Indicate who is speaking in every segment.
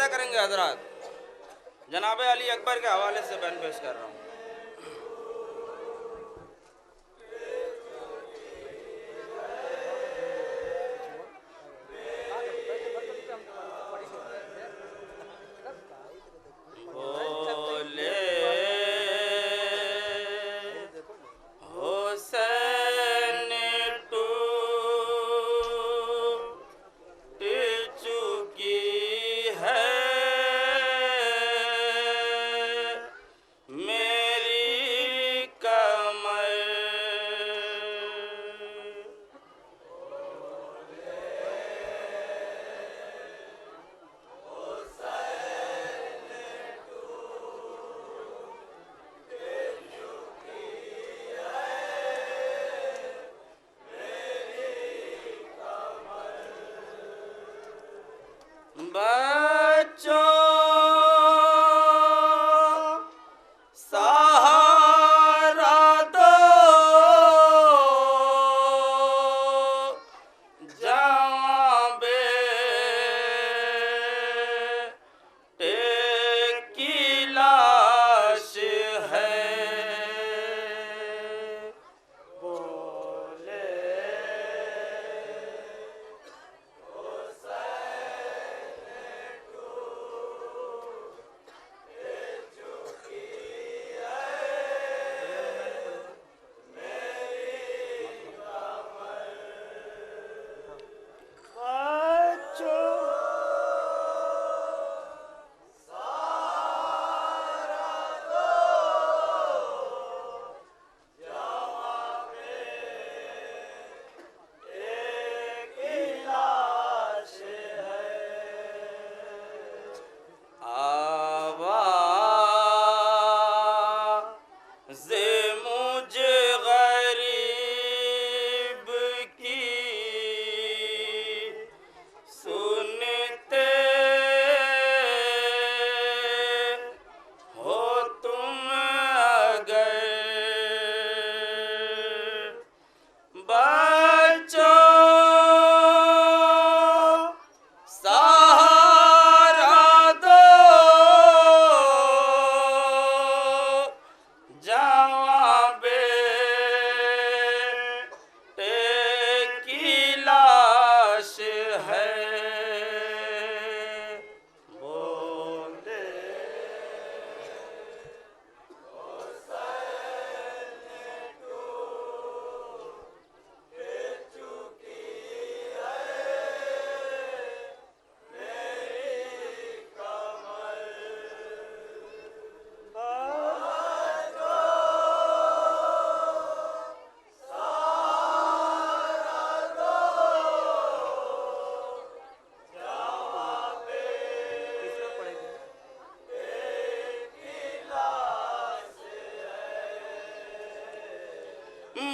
Speaker 1: करेंगे हजरात। जनाब अली अकबर के हवाले से बयान पेश कर रहा हूँ।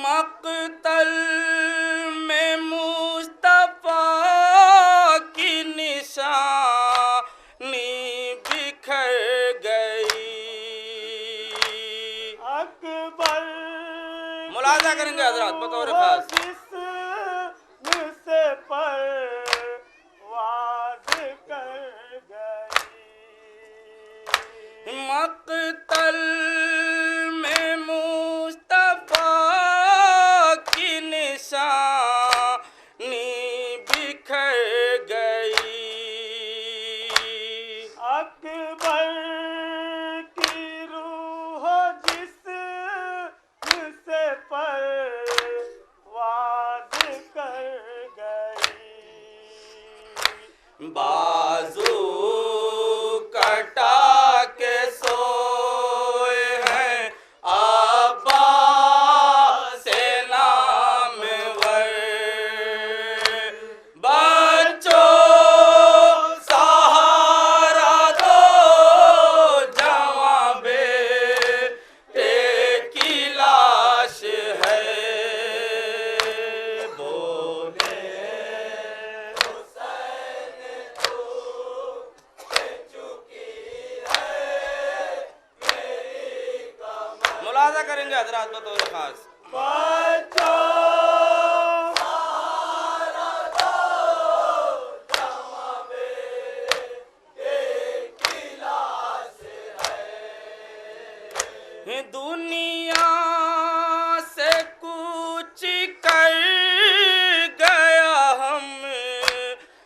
Speaker 1: मक़तल में मुस्तफ़ा की निशानी बिखर गई।
Speaker 2: अकबर
Speaker 1: मुलाज़ा करेंगे हज़रात बतौर खास।
Speaker 2: से परवाज़ कर गई।
Speaker 1: मक़तल में मुस्तफ़ा की निशानी बिखर गई।
Speaker 2: अकबर की रूह जिस्म से परवाज़ कर गई।
Speaker 1: बाजू कटा के सोए हैं अब्बास से नामवर। बच्चों सहारा दो जवां बेटे की लाश है। बोले मुलाज़ा करेंगे हज़रात बतौर खास। दुनिया से कूच कर गया हम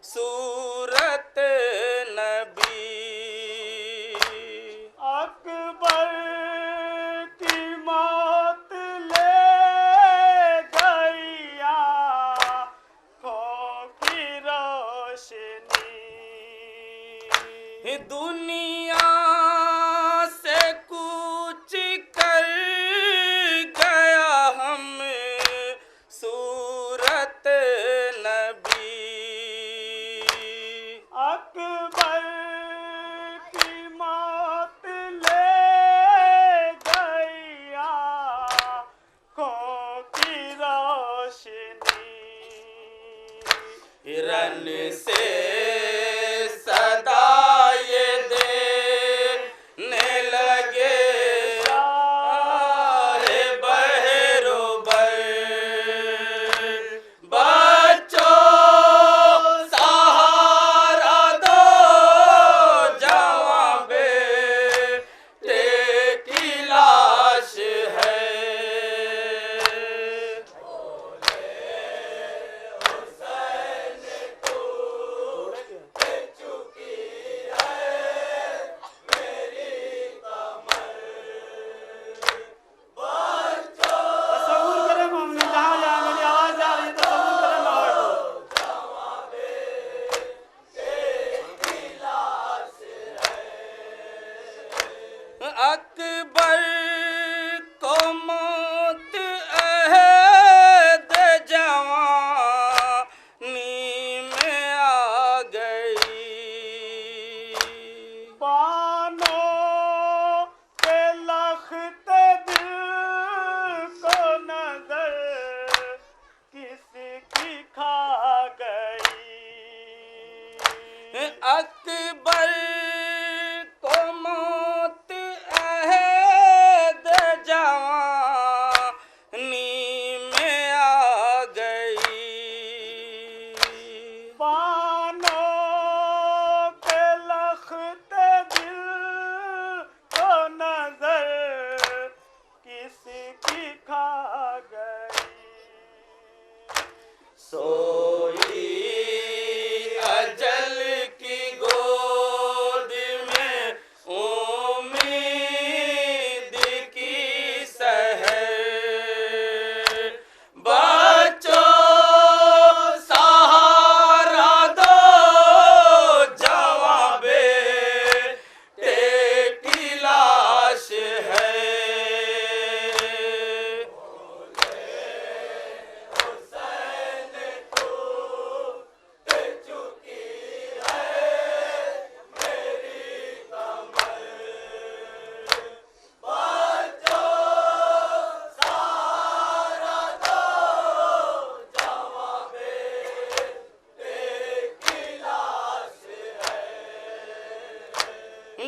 Speaker 1: सूरत नबी।
Speaker 2: अकबर की मौत ले गई आँखों की रोशनी।
Speaker 1: दुनिया से कूच कर गया हम सूरत नबी।
Speaker 2: अकबर की मौत ले गई आँखों की रोशनी।
Speaker 1: रन से सदा ये देने लगे सारे बहरोबर। बच्चों सहारा दो जवां बेटे की लाश है।
Speaker 2: तसव्वुर करें मोमिन, जहाँ जहाँ मेरी आवाज जा रही है तसव्वुर करें माहौल को।
Speaker 1: अकबर को मौत अहद जवानी में आ गई।
Speaker 2: बानों के लख्ते दिल को नजर किसकी खा गई।
Speaker 1: अकबर को मौत अहद जवानी में आ गई।
Speaker 2: बानों के लख्ते दिल को नजर किसकी खा गई।
Speaker 1: सोई अजल की गोद में उम्मीद की सहर। बच्चों सहारा दो जवां बेटे की लाश है।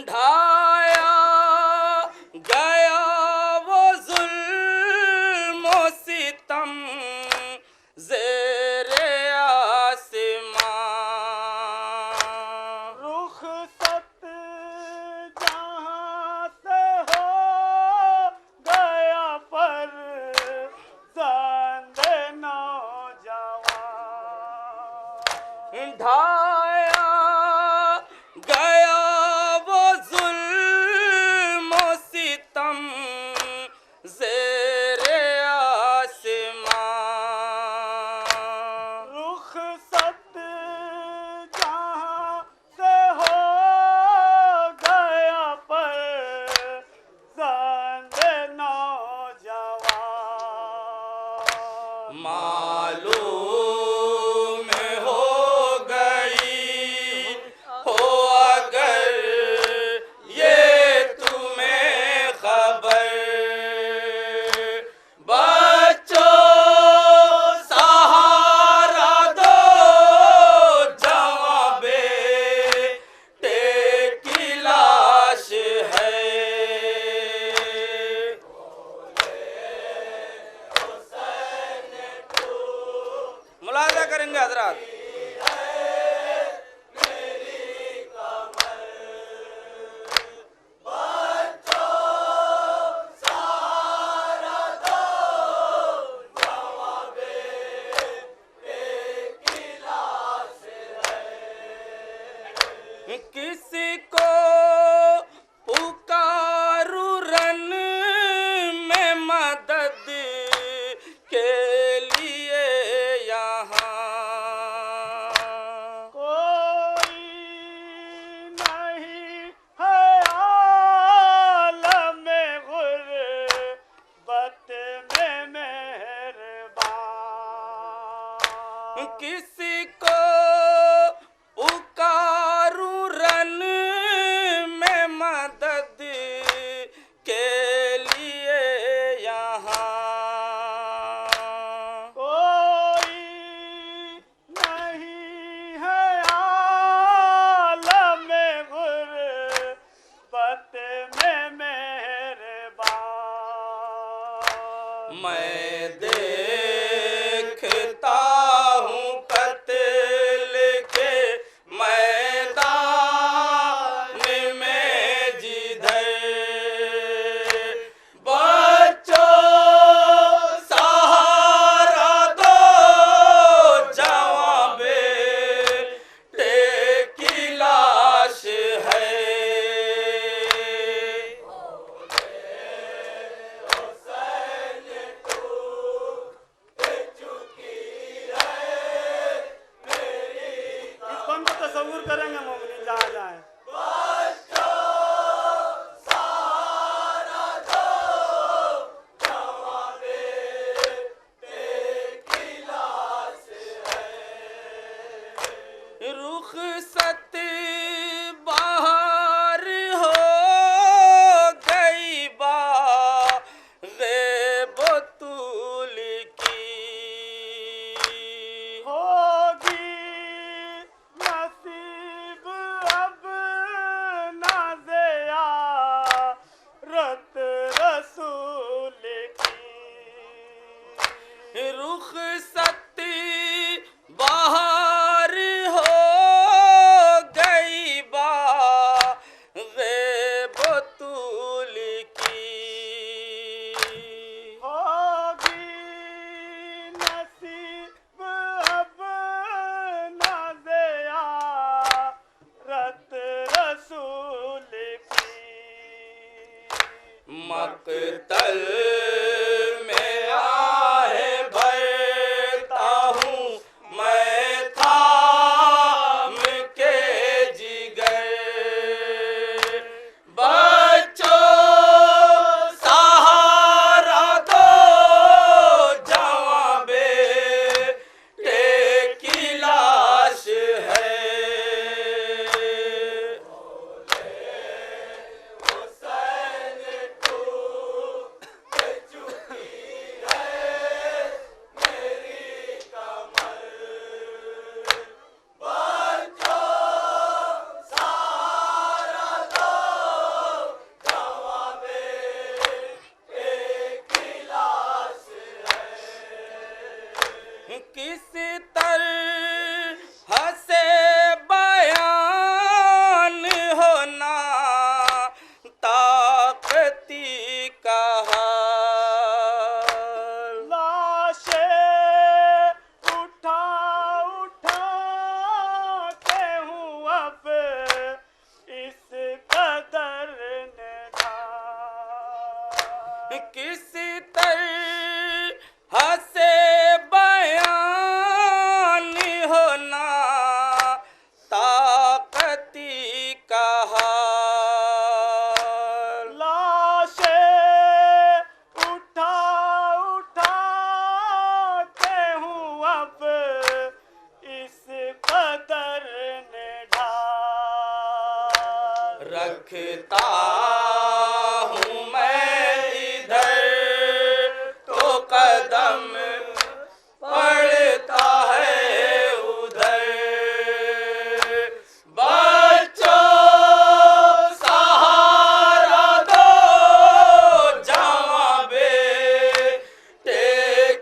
Speaker 1: ढाया गया वो जुल्म ओ सितम ज़ेरे आसमां।
Speaker 2: रुखसत जहाँ से हो गया पर ज़ंदे नौजवान।
Speaker 1: ढाया गया वो जुल्म ओ सितम ज़ेरे आसमां।
Speaker 2: रुखसत जहाँ से हो गया पर ज़ंदे नौजवान।
Speaker 1: मालूम हो गई हो अगर ये तुम्हें खबर। बच्चों सहारा दो जवां बेटे की लाश है। मुलाजा करेंगे हजरात। किसी को पुकारूं रन में मदद के लिए यहाँ
Speaker 2: कोई नहीं है आलम गुर्बत में मेहरबान।
Speaker 1: मैं देखता हूँ कत्ल के मैदान में जिधर बच्चों सहारा दो जवां बेटे की लाश है।
Speaker 2: इसको हम तो तस्वुर करेंगे मोमिन जहाँ जाए।
Speaker 1: रुखसत बाहर हो गई बतूल की
Speaker 2: होगी नसीब अब नाज़िया रत रसूल की।
Speaker 1: रुखसत बाहर हो गई बतूल की
Speaker 2: होगी नसीब अब नाज़िया रत रसूल की।
Speaker 1: मकतल में आहे भरता हूँ मैं थाम के जिगर बच्चों सहारा दो जवां बेटे की लाश है। किस तरह से बयान होना ताकती का हाल।
Speaker 2: लाशें उठा उठा के हूँ अब इस कदर निढाल।
Speaker 1: किस तरह से बयान होना ताकती का हाल।
Speaker 2: लाशें उठा उठा के हूँ अब इस कदर निढाल।
Speaker 1: रखता हूँ मैं इधर तो कदम पड़ता है उधर बच्चों सहारा दो जवां बेटे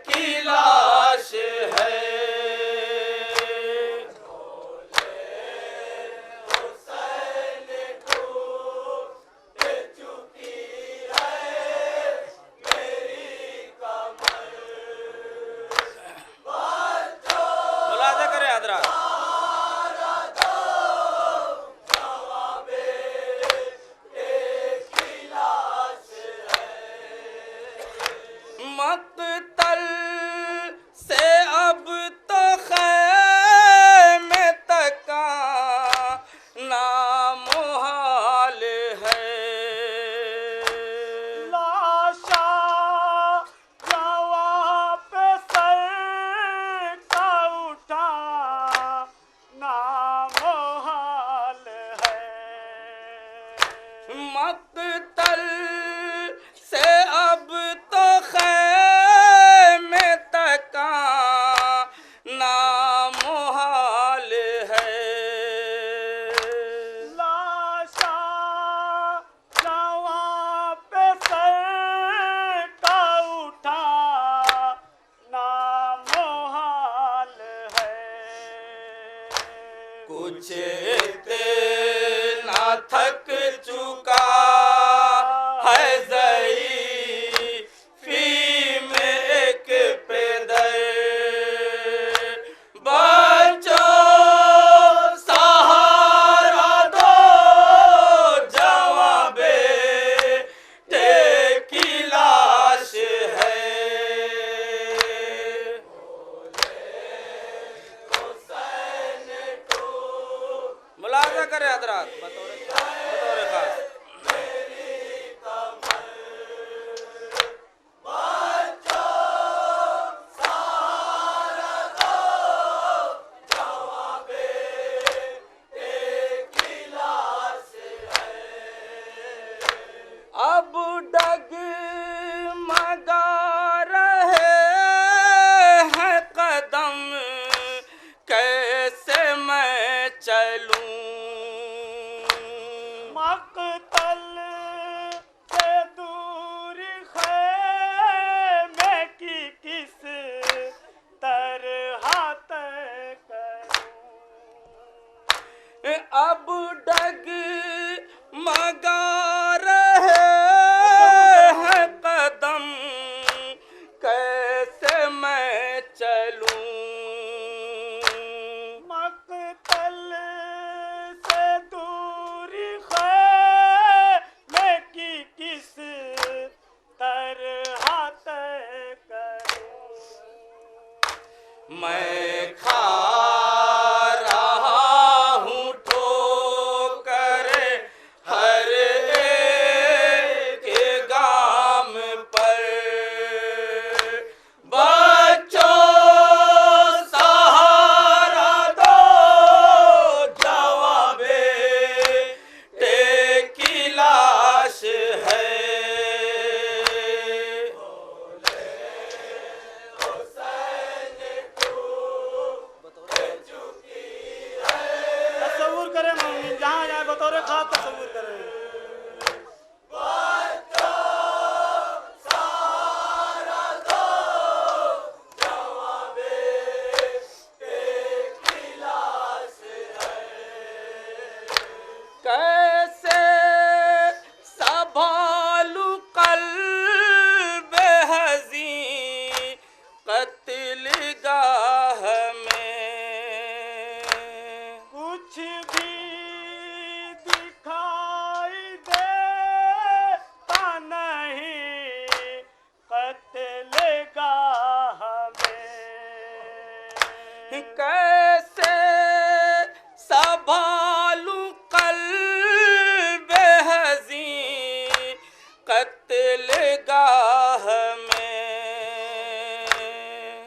Speaker 1: की लाश है। मुलाजा करें हजरात। मकतल से अब तो खैमे तक का नामुहाल है।
Speaker 2: लाशा जवां पे सर का उठा
Speaker 1: मगा रहे हैं कदम, कैसे मैं चलूं।
Speaker 2: मक्तल से दूर ख़ैमे की किस तरह तय करूं।
Speaker 1: अब डग मगा रहे हैं कदम, कैसे मैं चलूं।
Speaker 2: मक्तल से दूर ख़ैमे की किस तरह तय करूं।
Speaker 1: मैं खा रहा हूँ ठोकर हर एक गाम पर। बच्चों सहारा दो, जवां बेटे की लाश है।
Speaker 2: तस्वुर करें मोमिन, जहाँ जाए बतौर खास तस्वुर करें।
Speaker 1: कैसे संभालू क़ल्ब हज़ीं क़त्लगाह में।
Speaker 2: कुछ भी दिखाई देता नहीं क़त्लगाह में।
Speaker 1: कैसे संभालू क़ल्ब हज़ीं क़त्लगाह में।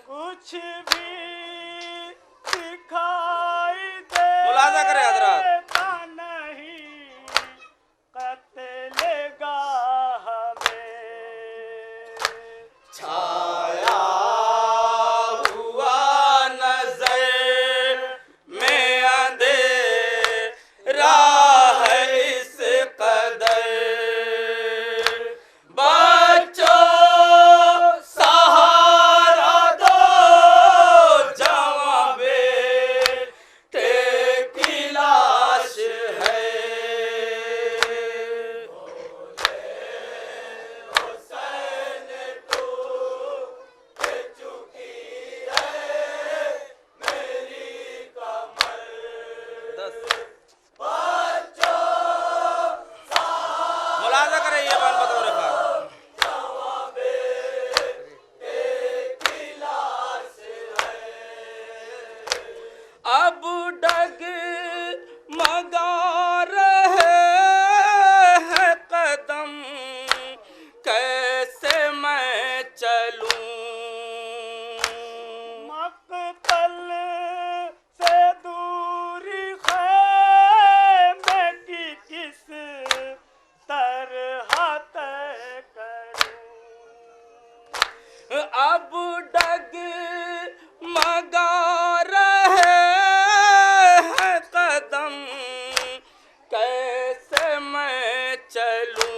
Speaker 2: कुछ भी दिखाई
Speaker 1: मुलाज़ा करें हज़रात।
Speaker 2: देता नहीं क़त्लगाह में।
Speaker 1: छाया हुआ नज़र में अंधेरा है इस कदर। बच्चों सहारा दो, जवां बेटे की लाश है। मुलाज़ा करें ये बात बतौर खास। अब डग मगा रहे हैं कदम, कैसे मैं चलूं।
Speaker 2: मक्तल से दूर ख़ैमे की किस तरह तय करूं।
Speaker 1: अब डग मगा रहे हैं कदम, कैसे मैं चलूं।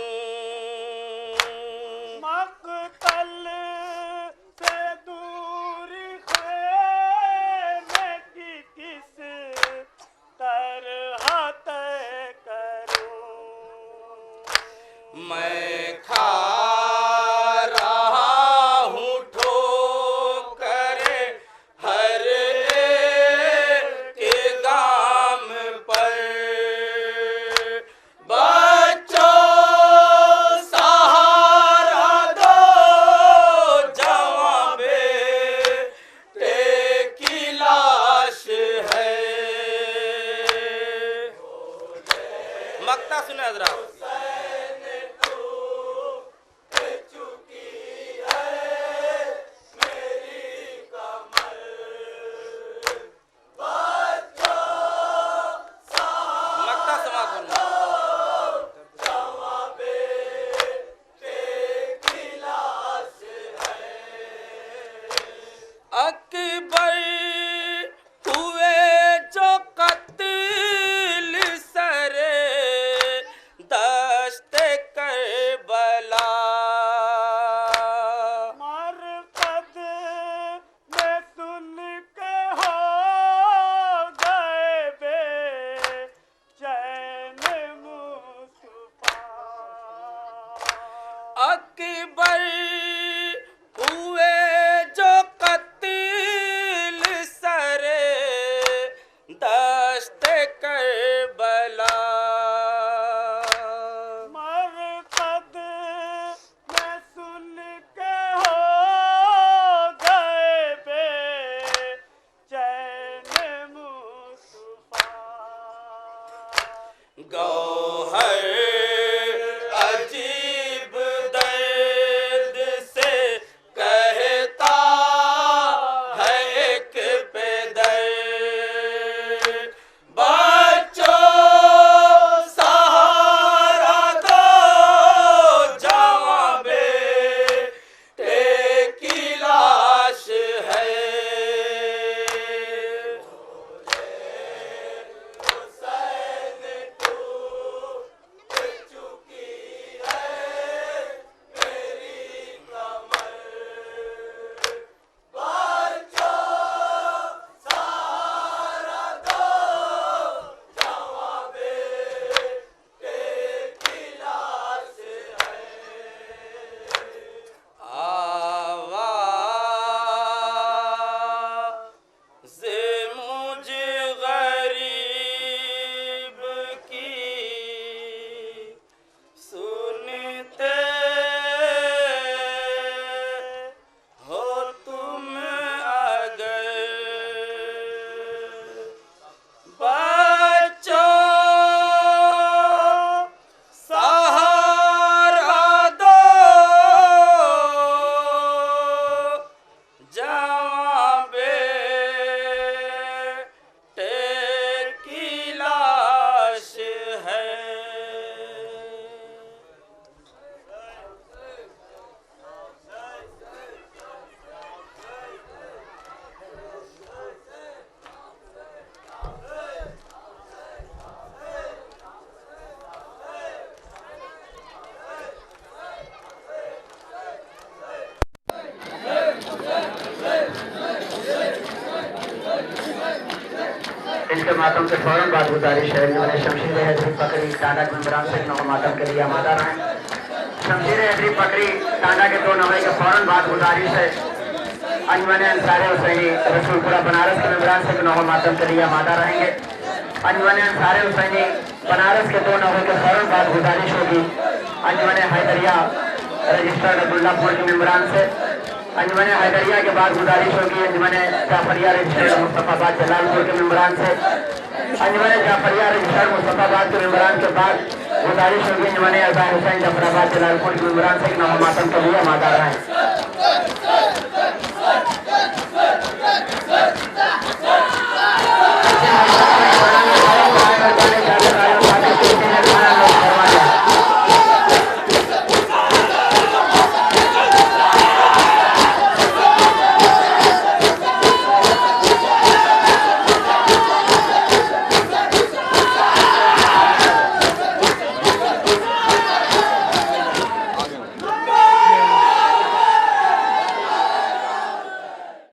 Speaker 2: मक्तल से दूर ख़ैमे की किस तरह तय करूं।
Speaker 1: मैं खा रहा हूँ ठोकर
Speaker 3: इनके मातम से फौरन बाद गुजारिश है मैंने शमशीर हैदरी पकड़ी टांडा के मेम्बरान से नौ मातम के लिए आमादा रहें। शमशीर हैदरी पकड़ी टांडा के 2 नंबर के फौरन बाद गुजारिश है अंजमन अंसार हुसैनी रसूलपुरा बनारस के मेम्बरान से नौ मातम के लिए आमादा रहेंगे। अंजमन अंसार हुसैनी बनारस के 2 नंबर के फौरन बाद गुजारिश होगी अंजमन हैदरिया रजिस्टर्ड अब्दुल्लापुर के मेम्बरान से। अंजमन हैदरिया के बाद गुजारिश होगी अंजमन जाफरिया रजिस्टर्ड मुस्तफाबाद जलालपुर के मेम्बरान से। अंजमन जाफरिया रजिस्टर्ड मुस्तफाबाद के मेम्बरान के बाद गुजारिश होगी अंजमन अज़ा हुसैन जफराबाद जलालपुर के मेम्बरान से नौ मातम के लिए आमादा रहें।